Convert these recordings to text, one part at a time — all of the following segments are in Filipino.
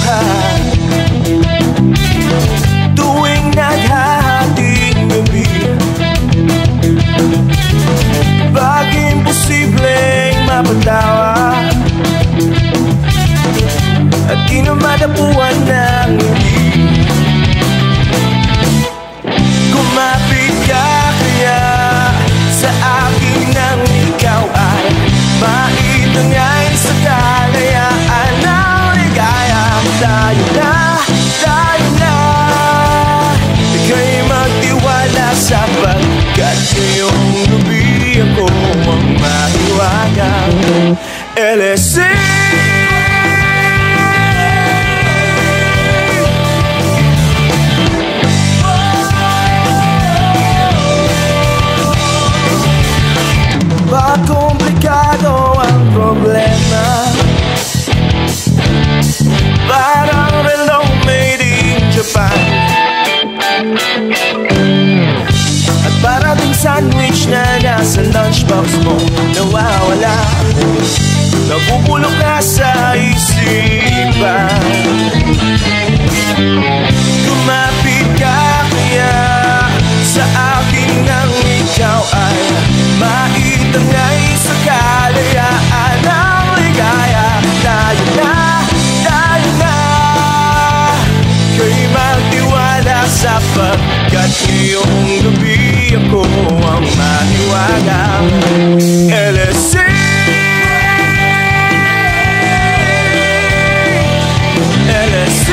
buhay. Tuwing naghahating gabi, pag imposibleng mapatawa at di na madapuan ng ngiti, kumapit ka kaya sa akin nang ikaw ay maitangay sa kalayaan ng ligaya. Tayo na, ika'y magtiwala sapagkat ngayong gabi ako ang mahiwagang LSC. Bakit komplikado ang problema? Parang relo made in Japan, at para ding sandwich na nasa lunchbox mo nawawala, nabubulok na sa isipan. Kumapit ka kaya sa akin nang ikaw ay maitangay sa kalayaan ng ligaya. Tayo na, kay magtiwala sapagkat ngayong gabi ako ang mahiwagang LSC. LSC.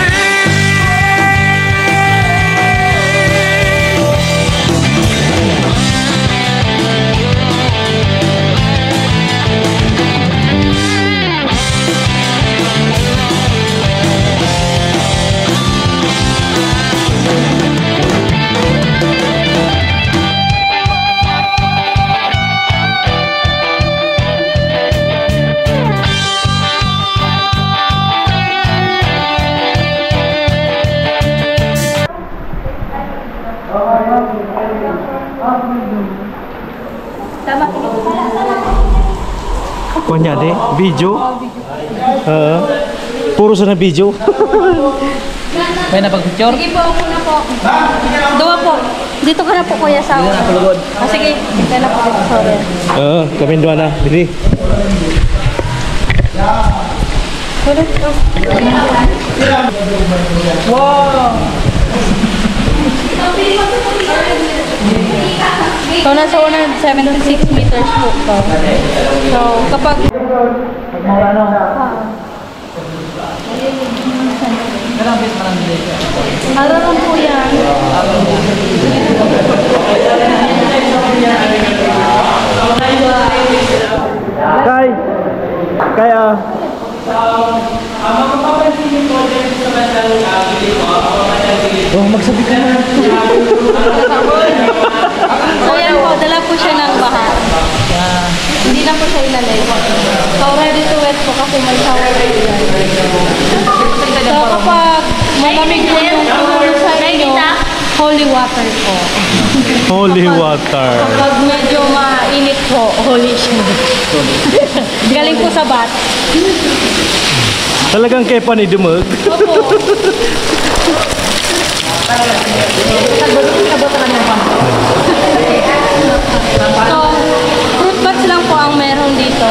Kunya deh, video. Puro sa na video. May napag-picture? Sige po, ako na po. Dua po. Dito ka na po, kuya, sa ako. Sige, dito na po. Sorry. Kami dua na. Dili. Wow! So, nasa 176 meters po to. So, kapag... Halo lang po yan. Kaya magsabi ka na. So, yan po, dala po siya ng baha. Hindi na po siya ilalay. So, ready to wet po kasi may shower ready yan. So, kapag malamig po yung puno sa inyo, holy water po. Holy water. Kapag medyo mainit po, holy siya. Galing po sa bat. Talagang kay pa ni Dumag. Opo. So, fruit bats lang po ang meron dito.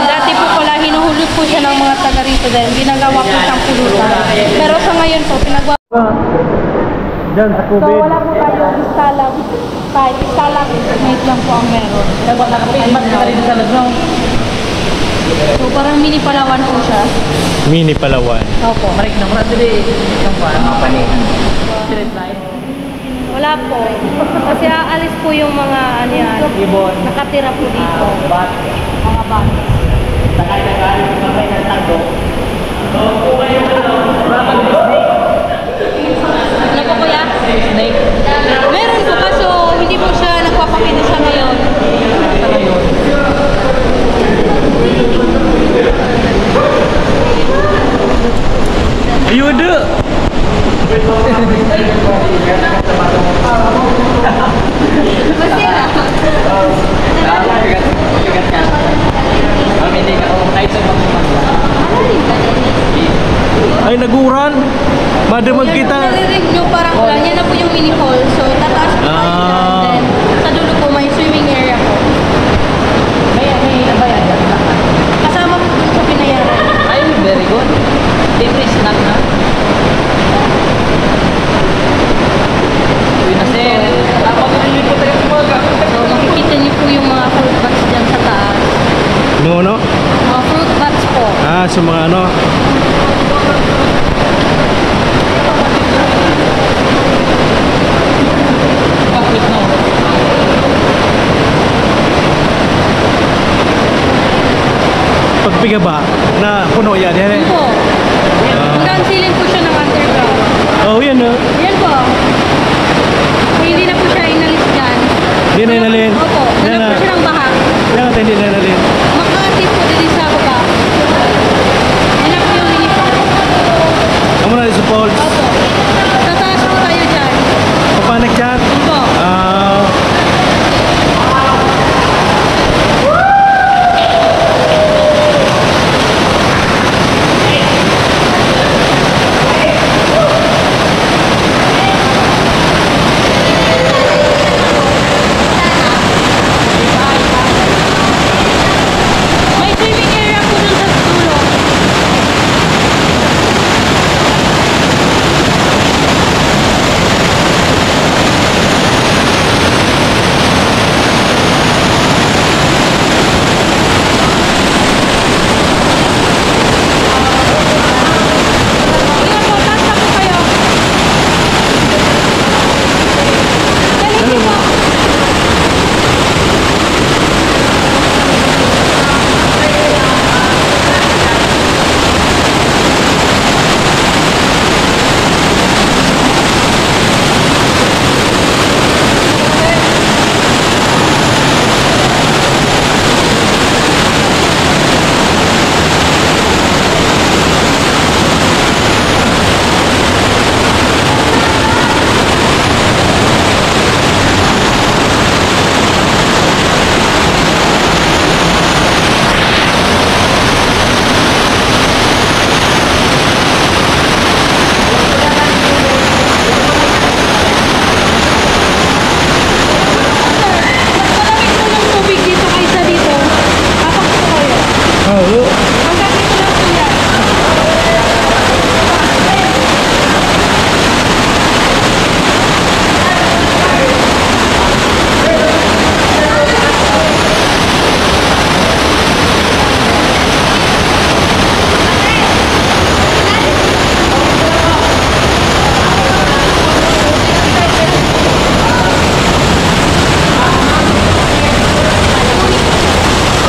Dati po pala hinuhulog po siya ng mga taga rito dahil ginagawa po siyang pulutan. Pero sa ngayon po, pinagawa po. Diyan sa So, wala po tayong istalag. Kahit istalag, made lang po ang meron. Dapat nakapimat ka rin sa lagno. So, parang mini Palawan po siya. Mini Palawan. Opo. Marik na muna dili. Itong pa, mga panihan. Street light. Wala po. Kasi aalis po yung mga ano yan. Ibon. Nakatira po dito. Bat. Mga bat. Takay-takay. Takay ng tago. So, kung kayo snake. Ano po kuya? Snake. Meron po kaso hindi po siya nagpapakita sa ngayon. Sa ngayon. Yuda. Ay naguran. Ano? Mga fruit bats po. Ah, sa mga ano? Bakit no? Pagpiga ba? Na puno yan. Yan eh. Yun po. Hanggang ceiling po siya ng underground. Oh, yan oh. Yan po. Kung hindi na po siya inalis dyan. Hindi na inalin. Opo. Yan Wala na. po siya ng baha. Yan natin hindi na inalin. Makati po din sa baba. Yan na po yung lilipat. Amo na sa Pauls. Opo. Tataas po tayo dyan. Papanik dyan. Opo. Ah, May swimming area po dun sa dulo. Ayan po, taas na po kayo. Dali po. Malamig po ng tubig dito kaysa dito. Apak po kayo. oh. Hanggang dito lang po yan.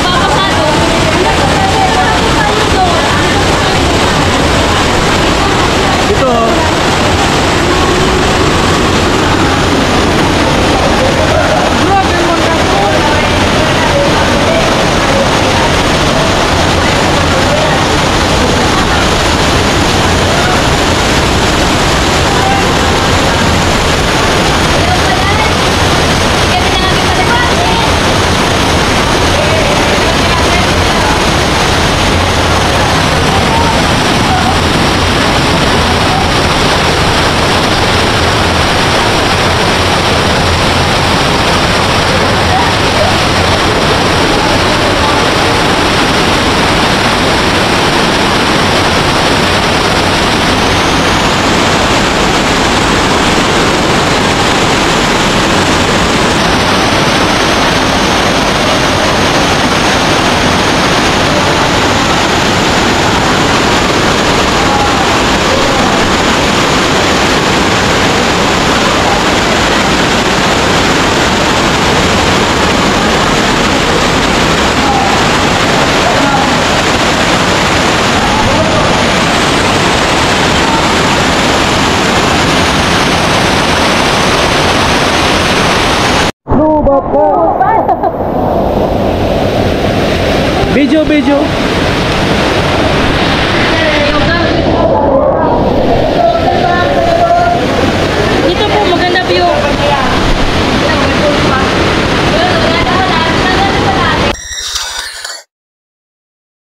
Mapapasado. Ito oh. Grabe mo na po. Video, video.